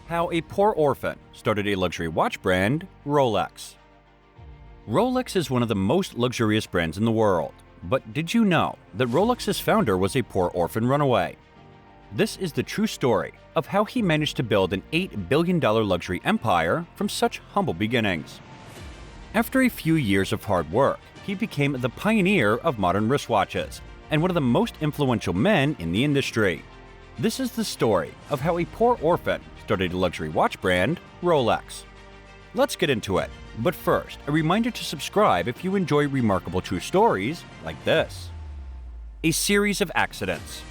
How a poor orphan started a luxury watch brand, Rolex. Rolex is one of the most luxurious brands in the world, but did you know that Rolex's founder was a poor orphan runaway? This is the true story of how he managed to build an $8 billion luxury empire from such humble beginnings. After a few years of hard work, he became the pioneer of modern wristwatches and one of the most influential men in the industry. This is the story of how a poor orphan started a luxury watch brand, Rolex. Let's get into it, but first, a reminder to subscribe if you enjoy remarkable true stories like this. A series of accidents.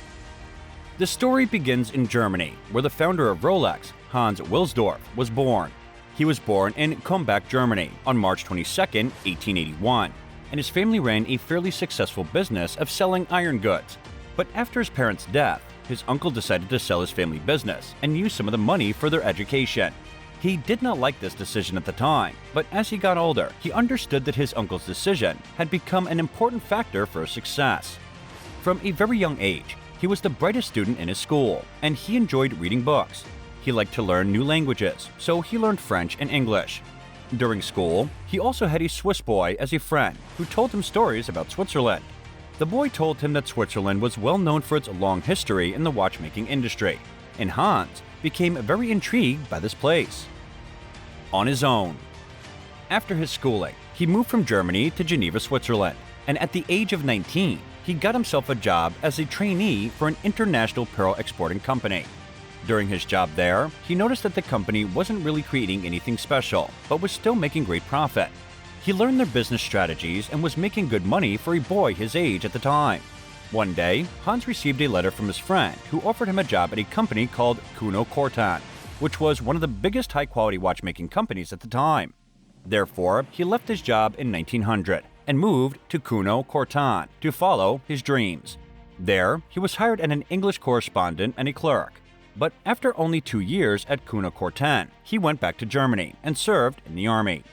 The story begins in Germany, where the founder of Rolex, Hans Wilsdorf, was born. He was born in Kulmbach, Germany, on March 22, 1881, and his family ran a fairly successful business of selling iron goods. But after his parents' death, his uncle decided to sell his family business and use some of the money for their education. He did not like this decision at the time, but as he got older, he understood that his uncle's decision had become an important factor for his success. From a very young age, he was the brightest student in his school, and he enjoyed reading books. He liked to learn new languages, so he learned French and English. During school, he also had a Swiss boy as a friend who told him stories about Switzerland. The boy told him that Switzerland was well known for its long history in the watchmaking industry, and Hans became very intrigued by this place. On his own. After his schooling, he moved from Germany to Geneva, Switzerland, and at the age of 19, he got himself a job as a trainee for an international pearl exporting company. During his job there, he noticed that the company wasn't really creating anything special, but was still making great profit. He learned their business strategies and was making good money for a boy his age at the time. One day, Hans received a letter from his friend who offered him a job at a company called Kuno Cortan, which was one of the biggest high-quality watchmaking companies at the time. Therefore, he left his job in 1900 and moved to Kuno Cortan to follow his dreams. There, he was hired as an English correspondent and a clerk. But after only 2 years at Kuno Cortan, he went back to Germany and served in the army.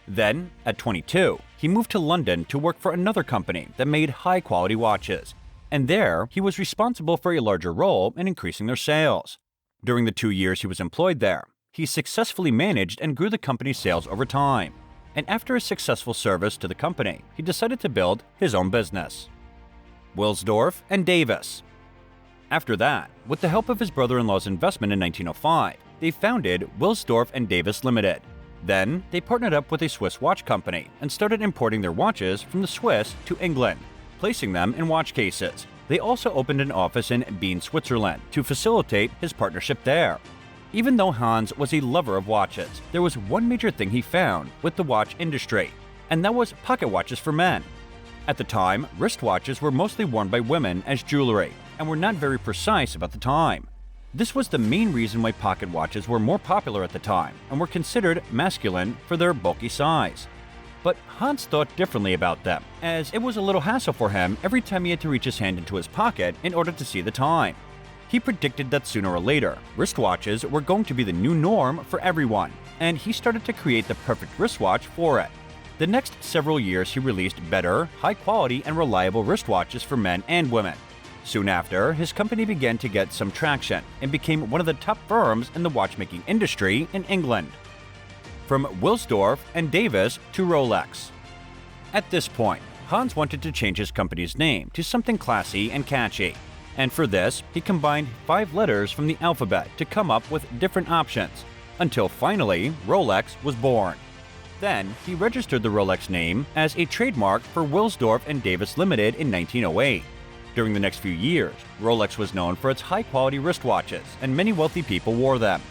Then, at 22, he moved to London to work for another company that made high-quality watches, and there he was responsible for a larger role in increasing their sales. During the 2 years he was employed there, he successfully managed and grew the company's sales over time, and after a successful service to the company, he decided to build his own business. Wilsdorf and Davis. After that, with the help of his brother-in-law's investment in 1905, they founded Wilsdorf and Davis Limited. Then, they partnered up with a Swiss watch company and started importing their watches from the Swiss to England, placing them in watch cases. They also opened an office in Bienne, Switzerland, to facilitate his partnership there. Even though Hans was a lover of watches, there was one major thing he found with the watch industry, and that was pocket watches for men. At the time, wristwatches were mostly worn by women as jewelry, and were not very precise about the time. This was the main reason why pocket watches were more popular at the time and were considered masculine for their bulky size. But Hans thought differently about them, as it was a little hassle for him every time he had to reach his hand into his pocket in order to see the time. He predicted that sooner or later, wristwatches were going to be the new norm for everyone, and he started to create the perfect wristwatch for it. The next several years he released better, high-quality, and reliable wristwatches for men and women. Soon after, his company began to get some traction and became one of the top firms in the watchmaking industry in England. From Wilsdorf and Davis to Rolex. At this point, Hans wanted to change his company's name to something classy and catchy, and for this, he combined 5 letters from the alphabet to come up with different options, until finally, Rolex was born. Then, he registered the Rolex name as a trademark for Wilsdorf and Davis Limited in 1908. During the next few years, Rolex was known for its high-quality wristwatches, and many wealthy people wore them.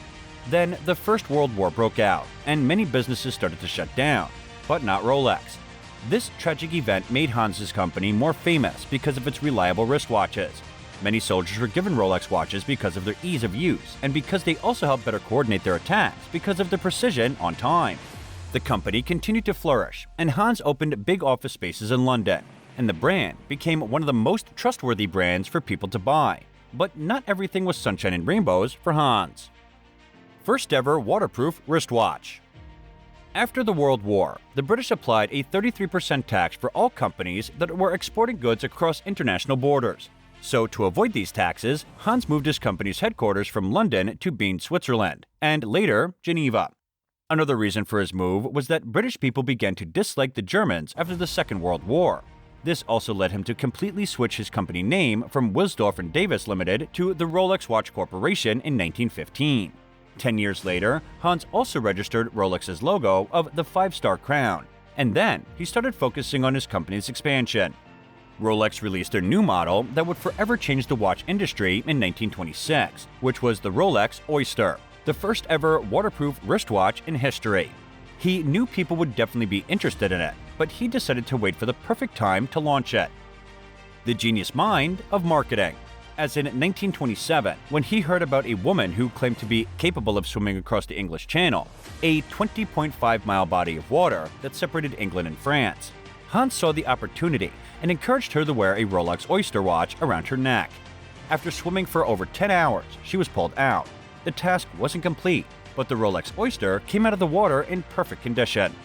Then, the First World War broke out, and many businesses started to shut down, but not Rolex. This tragic event made Hans's company more famous because of its reliable wristwatches. Many soldiers were given Rolex watches because of their ease of use, and because they also helped better coordinate their attacks because of their precision on time. The company continued to flourish, and Hans opened big office spaces in London, and the brand became one of the most trustworthy brands for people to buy. But not everything was sunshine and rainbows for Hans. First ever waterproof wristwatch. After the World War, the British applied a 33% tax for all companies that were exporting goods across international borders. So to avoid these taxes, Hans moved his company's headquarters from London to Bern, Switzerland, and later Geneva. Another reason for his move was that British people began to dislike the Germans after the Second World War. This also led him to completely switch his company name from Wilsdorf and Davis Limited to the Rolex Watch Corporation in 1915. 10 years later, Hans also registered Rolex's logo of the 5-star crown, and then he started focusing on his company's expansion. Rolex released a new model that would forever change the watch industry in 1926, which was the Rolex Oyster, the first ever waterproof wristwatch in history. He knew people would definitely be interested in it, but he decided to wait for the perfect time to launch it. The genius mind of marketing. As in 1927, when he heard about a woman who claimed to be capable of swimming across the English Channel, a 20.5-mile body of water that separated England and France. Hans saw the opportunity and encouraged her to wear a Rolex Oyster watch around her neck. After swimming for over 10 hours, she was pulled out. The task wasn't complete, but the Rolex Oyster came out of the water in perfect condition.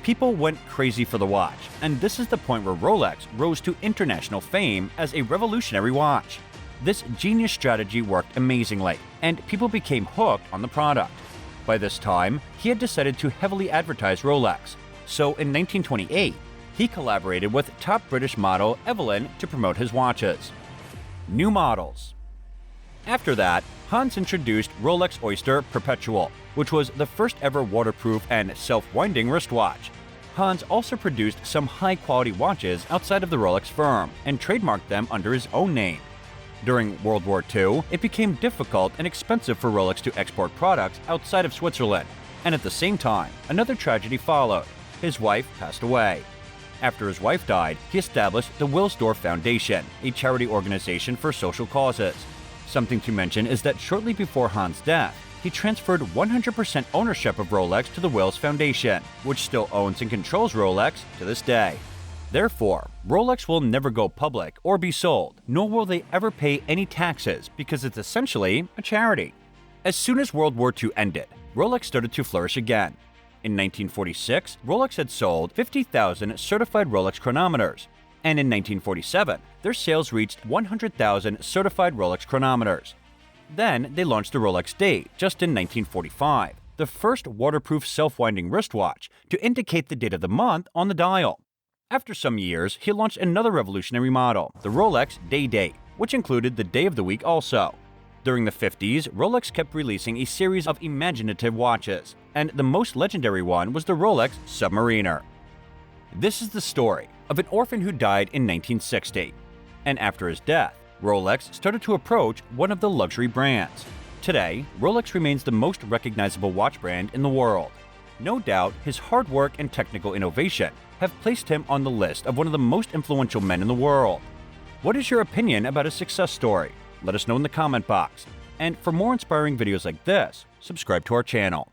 People went crazy for the watch, and this is the point where Rolex rose to international fame as a revolutionary watch. This genius strategy worked amazingly, and people became hooked on the product. By this time, he had decided to heavily advertise Rolex, so in 1928, he collaborated with top British model Evelyn to promote his watches. New models. After that, Hans introduced Rolex Oyster Perpetual, which was the first ever waterproof and self-winding wristwatch. Hans also produced some high-quality watches outside of the Rolex firm and trademarked them under his own name. During World War II, it became difficult and expensive for Rolex to export products outside of Switzerland, and at the same time, another tragedy followed. His wife passed away. After his wife died, he established the Wilsdorf Foundation, a charity organization for social causes. Something to mention is that shortly before Hans' death, he transferred 100% ownership of Rolex to the Wills Foundation, which still owns and controls Rolex to this day. Therefore, Rolex will never go public or be sold, nor will they ever pay any taxes because it's essentially a charity. As soon as World War II ended, Rolex started to flourish again. In 1946, Rolex had sold 50,000 certified Rolex chronometers, and in 1947, their sales reached 100,000 certified Rolex chronometers. Then they launched the Rolex Date just in 1945, the first waterproof self-winding wristwatch to indicate the date of the month on the dial. After some years, he launched another revolutionary model, the Rolex Day Date, which included the day of the week also. During the 50s, Rolex kept releasing a series of imaginative watches, and the most legendary one was the Rolex Submariner. This is the story of an orphan who died in 1960, and after his death, Rolex started to approach one of the luxury brands. Today, Rolex remains the most recognizable watch brand in the world. No doubt, his hard work and technical innovation have placed him on the list of one of the most influential men in the world. What is your opinion about his success story? Let us know in the comment box. And for more inspiring videos like this, subscribe to our channel.